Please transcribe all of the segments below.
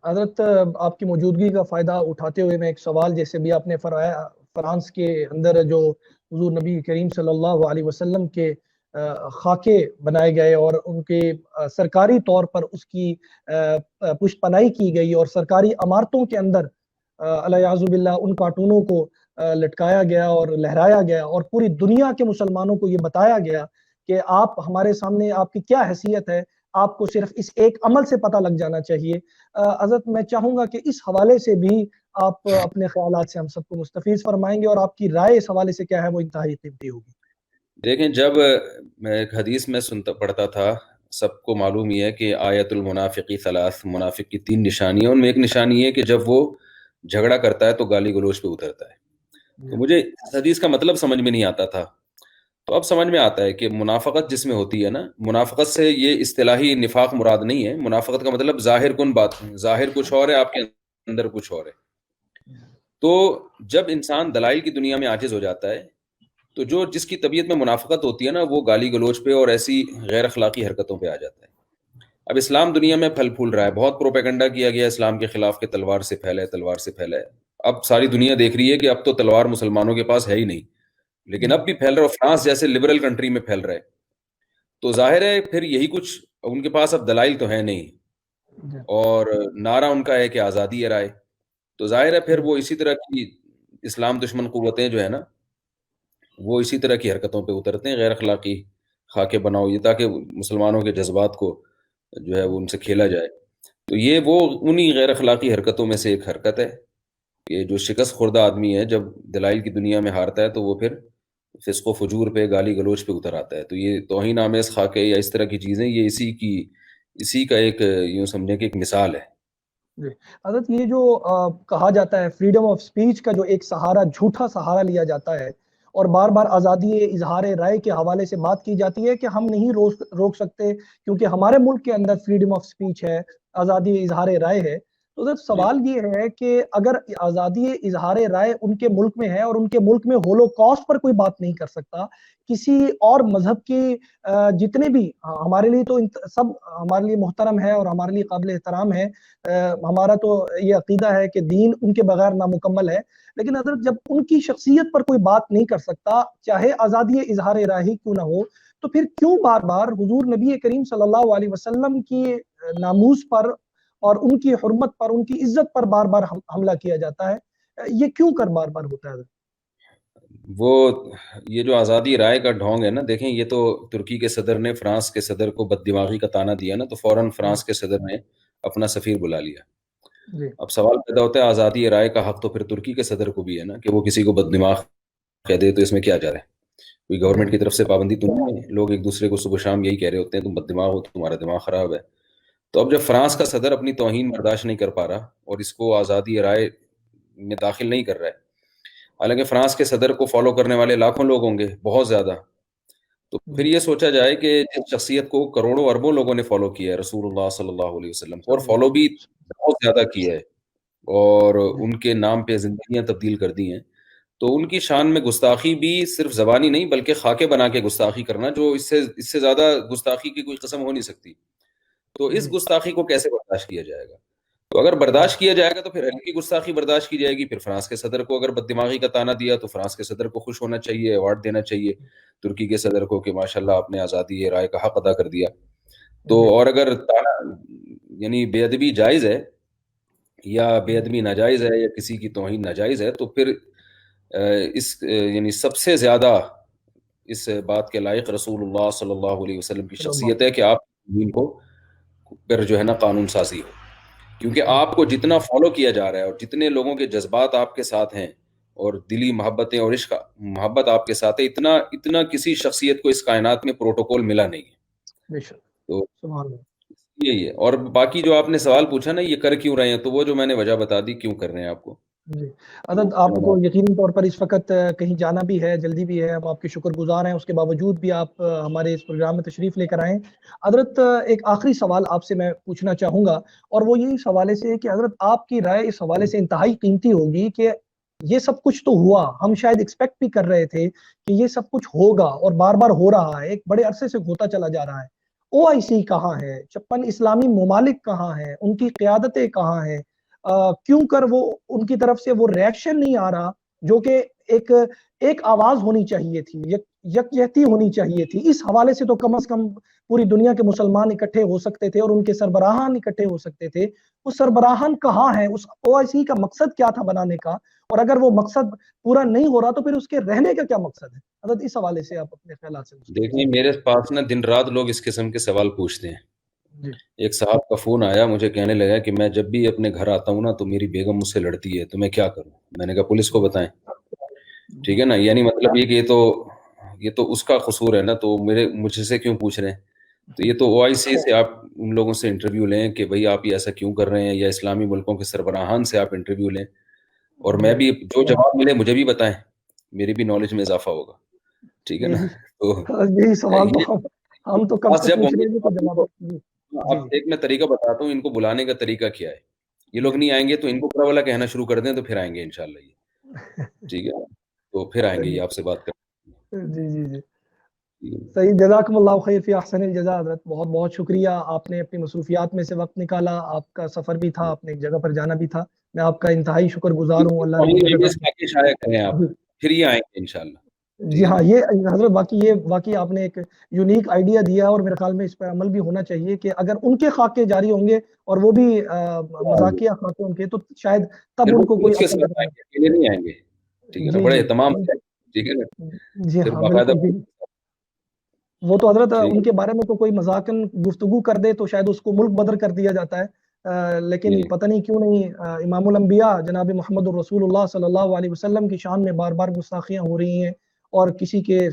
حضرت آپ کی موجودگی کا فائدہ اٹھاتے ہوئے میں ایک سوال، جیسے بھی آپ نے فرمایا فرانس کے اندر جو حضور نبی کریم صلی اللہ علیہ وسلم کے خاکے بنائے گئے اور ان کے سرکاری طور پر اس کی پشت پناہی کی گئی اور سرکاری عمارتوں کے اندر الیاذ باللہ ان کارٹونوں کو لٹکایا گیا اور لہرایا گیا اور پوری دنیا کے مسلمانوں کو یہ بتایا گیا کہ آپ ہمارے سامنے، آپ کی کیا حیثیت ہے، آپ کو صرف اس ایک عمل سے پتہ لگ جانا چاہیے۔ حضرت میں چاہوں گا کہ اس حوالے سے بھی آپ اپنے خیالات سے ہم سب کو مستفیض فرمائیں گے، اور آپ کی رائے اس حوالے سے کیا ہے وہ انتہائی قیمتی ہوگی۔ دیکھیں، جب میں ایک حدیث میں پڑھتا تھا، سب کو معلوم یہ ہے کہ آیت المنافقی ثلاث، منافق کی 3 نشانیاں، ان میں ایک نشانی ہے کہ جب وہ جھگڑا کرتا ہے تو گالی گلوچ پہ اترتا ہے۔ تو مجھے اس حدیث کا مطلب سمجھ میں نہیں آتا تھا، تو اب سمجھ میں آتا ہے کہ منافقت جس میں ہوتی ہے نا، منافقت سے یہ اصطلاحی نفاق مراد نہیں ہے۔ منافقت کا مطلب ظاہر کن بات، ظاہر کچھ اور ہے، آپ کے اندر کچھ اور ہے۔ تو جب انسان دلائل کی دنیا میں عاجز ہو جاتا ہے تو جس کی طبیعت میں منافقت ہوتی ہے نا، وہ گالی گلوچ پہ اور ایسی غیر اخلاقی حرکتوں پہ آ جاتا ہے۔ اب اسلام دنیا میں پھل پھول رہا ہے، بہت پروپیگنڈا کیا گیا اسلام کے خلاف کہ تلوار سے پھیلے، تلوار سے پھیلے۔ اب ساری دنیا دیکھ رہی ہے کہ اب تو تلوار مسلمانوں کے پاس ہے ہی نہیں، لیکن اب بھی پھیل رہا ہے، اور فرانس جیسے لبرل کنٹری میں پھیل رہا ہے۔ تو ظاہر ہے پھر یہی کچھ، ان کے پاس اب دلائل تو ہے نہیں، اور نعرہ ان کا ہے کہ آزادی ہے رائے، تو ظاہر ہے پھر وہ اسی طرح کی اسلام دشمن قوتیں جو ہے نا، وہ اسی طرح کی حرکتوں پہ اترتے ہیں، غیر اخلاقی خاکے بناؤ، یہ تاکہ مسلمانوں کے جذبات کو جو ہے وہ ان سے کھیلا جائے۔ تو یہ وہ انہی غیر اخلاقی حرکتوں میں سے ایک حرکت ہے کہ جو شکست خوردہ آدمی ہے جب دلائل کی دنیا میں ہارتا ہے تو وہ پھر فسق و فجور پہ، گالی گلوچ پہ اتر آتا ہے۔ تو یہ توہین آمیز خاکے یا اس طرح کی چیزیں، یہ اسی کا ایک یوں سمجھیں کہ ایک مثال ہے۔ جی حضرت، یہ جو کہا جاتا ہے فریڈم آف سپیچ کا جو ایک سہارا، جھوٹا سہارا لیا جاتا ہے، اور بار بار آزادی اظہار رائے کے حوالے سے بات کی جاتی ہے کہ ہم نہیں روک سکتے کیونکہ ہمارے ملک کے اندر فریڈم آف سپیچ ہے، آزادی اظہار رائے ہے۔ تو حضرت سوال یہ ہے کہ اگر آزادی اظہار رائے ان کے ملک میں ہے اور ان کے ملک میں ہولوکاسٹ پر کوئی بات نہیں کر سکتا، کسی اور مذہب کی جتنے بھی، ہمارے لیے تو سب ہمارے لیے محترم ہے اور ہمارے لیے قابل احترام ہے، ہمارا تو یہ عقیدہ ہے کہ دین ان کے بغیر نامکمل ہے، لیکن حضرت جب ان کی شخصیت پر کوئی بات نہیں کر سکتا، چاہے آزادی اظہار رائے ہی کیوں نہ ہو، تو پھر کیوں بار بار حضور نبی کریم صلی اللہ علیہ وسلم کی ناموس پر اور ان کی حرمت پر، ان کی عزت پر بار بار حملہ کیا جاتا ہے؟ یہ کیوں کر بار بار ہوتا ہے؟ وہ یہ جو آزادی رائے کا ڈھونگ ہے نا، دیکھیں یہ تو ترکی کے صدر نے فرانس کے صدر کو بد دماغی کا طعنہ دیا نا، تو فوراً فرانس کے صدر نے اپنا سفیر بلا لیا۔ اب سوال پیدا ہوتا ہے آزادی رائے کا حق تو پھر ترکی کے صدر کو بھی ہے نا، کہ وہ کسی کو بد دماغ کہہ دے، تو اس میں کیا جا رہا ہے؟ کوئی گورنمنٹ کی طرف سے پابندی تو نہیں ہے؟ لوگ ایک دوسرے کو صبح شام یہی کہہ رہے ہوتے ہیں تم بد دماغ ہو، تمہارا دماغ خراب ہے۔ تو اب جب فرانس کا صدر اپنی توہین برداشت نہیں کر پا رہا اور اس کو آزادی رائے میں داخل نہیں کر رہا ہے، حالانکہ فرانس کے صدر کو فالو کرنے والے لاکھوں لوگ ہوں گے، بہت زیادہ، تو پھر یہ سوچا جائے کہ جس شخصیت کو کروڑوں اربوں لوگوں نے فالو کیا ہے، رسول اللہ صلی اللہ علیہ وسلم کو، اور فالو بھی بہت زیادہ کیا ہے، اور ان کے نام پہ زندگیاں تبدیل کر دی ہیں، تو ان کی شان میں گستاخی بھی صرف زبانی نہیں بلکہ خاکے بنا کے گستاخی کرنا، جو اس سے زیادہ گستاخی کی کوئی قسم ہو نہیں سکتی، تو اس گستاخی کو کیسے برداشت کیا جائے گا؟ تو اگر برداشت کیا جائے گا تو پھر ہلکی گستاخی برداشت کی جائے گی۔ پھر فرانس کے صدر کو اگر بد دماغی کا طعنہ دیا تو فرانس کے صدر کو خوش ہونا چاہیے، ایوارڈ دینا چاہیے ترکی کے صدر کو کہ ماشاءاللہ آپ نے آزادی رائے کا حق ادا کر دیا۔ تو اور اگر یعنی بے ادبی جائز ہے یا بے ادبی ناجائز ہے یا کسی کی توہین ناجائز ہے، تو پھر یعنی سب سے زیادہ اس بات کے لائق رسول اللہ صلی اللہ علیہ وسلم کی شخصیت ہے کہ آپ دین کو پھر جو ہے نا قانون سازی ہو، کیونکہ آپ کو جتنا فالو کیا جا رہا ہے اور جتنے لوگوں کے جذبات آپ کے ساتھ ہیں اور دلی محبتیں اور عشق محبت آپ کے ساتھ ہے، اتنا کسی شخصیت کو اس کائنات میں پروٹوکول ملا نہیں ہے۔ تو یہی ہے۔ اور باقی جو آپ نے سوال پوچھا نا یہ کر کیوں رہے ہیں، تو وہ جو میں نے وجہ بتا دی کیوں کر رہے ہیں آپ کو۔ جی حضرت، آپ کو یقینی طور پر اس وقت کہیں جانا بھی ہے، جلدی بھی ہے، ہم آپ کے شکر گزار ہیں، اس کے باوجود بھی آپ ہمارے اس پروگرام میں تشریف لے کر آئیں۔ حضرت ایک آخری سوال آپ سے میں پوچھنا چاہوں گا، اور وہ یہی اس حوالے سے ہے کہ حضرت آپ کی رائے اس حوالے سے انتہائی قیمتی ہوگی کہ یہ سب کچھ تو ہوا، ہم شاید ایکسپیکٹ بھی کر رہے تھے کہ یہ سب کچھ ہوگا، اور بار بار ہو رہا ہے، ایک بڑے عرصے سے ہوتا چلا جا رہا ہے، OIC کہاں ہے, 56 اسلامی ممالک کہاں ہیں, ان کی قیادتیں کہاں ہیں, کیوں کر وہ ان کی طرف سے وہ ریئیکشن نہیں آ رہا جو کہ ایک آواز ہونی چاہیے تھی, یکجہتی ہونی چاہیے تھی. اس حوالے سے تو کم از کم پوری دنیا کے مسلمان اکٹھے ہو سکتے تھے اور ان کے سربراہان اکٹھے ہو سکتے تھے. وہ سربراہان کہاں ہیں, اس OIC کا مقصد کیا تھا بنانے کا, اور اگر وہ مقصد پورا نہیں ہو رہا تو پھر اس کے رہنے کا کیا مقصد ہے؟ حضرت اس حوالے سے آپ اپنے خیالات سے. دیکھیں میرے پاس نا دن رات لوگ اس قسم کے سوال پوچھتے ہیں. ایک صاحب کا فون آیا, مجھے کہنے لگا کہ میں جب بھی اپنے گھر آتا ہوں نا تو میری بیگم مجھ سے لڑتی ہے, تو میں کیا کروں؟ میں نے کہا پولیس کو بتائیں. ٹھیک ہے نا, یعنی مطلب یہ کہ یہ تو اس کا قصور ہے نا, تو مجھ سے کیوں پوچھ رہے ہیں؟ تو یہ تو OIC سے آپ ان لوگوں سے انٹرویو لیں کہ بھئی آپ یہ ایسا کیوں کر رہے ہیں, یا اسلامی ملکوں کے سربراہان سے آپ انٹرویو لیں, اور میں بھی جو جواب ملے مجھے بھی بتائیں, میری بھی نالج میں اضافہ ہوگا. ٹھیک ہے نا, تو یہی سوال تو ہم تو کب سے پوچھ رہے ہیں کہ جواب. اب ایک میں طریقہ بتاتا ہوں ان کو بلانے کا طریقہ کیا ہے. یہ لوگ نہیں آئیں گے تو ان کو پورا والا کہنا شروع کر دیں, تو پھر آئیں گے انشاءاللہ یہ. ٹھیک ہے, تو پھر آئیں گے یہ آپ سے بات کریں. جی صحیح, جزاکم اللہ خیر فی احسن الجزا. حضرت بہت بہت شکریہ, آپ نے اپنی مصروفیات میں سے وقت نکالا, آپ کا سفر بھی تھا, اپنے ایک جگہ پر جانا بھی تھا, میں آپ کا انتہائی شکر گزار ہوں. اللہ شائع کریں آپ, پھر یہ آئیں گے انشاءاللہ. جی ہاں, یہ حضرت واقعی آپ نے ایک یونیک آئیڈیا دیا, اور میرے خیال میں اس پر عمل بھی ہونا چاہیے کہ اگر ان کے خاکے جاری ہوں گے اور وہ بھی مذاقیہ خاکے ان کے, تو شاید تب ان کو کوئی نہیں آئیں گے. ٹھیک ہے نا, بڑے اہتمام. ٹھیک ہے نا, جی ہاں بالکل. وہ تو حضرت ان کے بارے میں تو کوئی مذاقن گفتگو کر دے تو شاید اس کو ملک بدر کر دیا جاتا ہے, لیکن پتہ نہیں کیوں نہیں امام الانبیاء جناب محمد الرسول اللہ صلی اللہ علیہ وسلم کی شان میں بار بار گستاخیاں ہو رہی ہیں اور کسی کے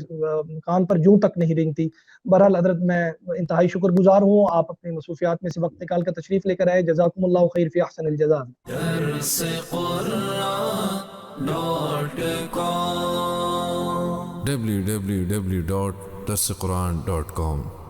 کان پر جوں تک نہیں رینگتی. بہرحال حضرت میں انتہائی شکر گزار ہوں, آپ اپنی مصروفیات میں سے وقت نکال کر تشریف لے کر آئے. جزاکم اللہ خیر فی احسن الجزا. www.darsequran.com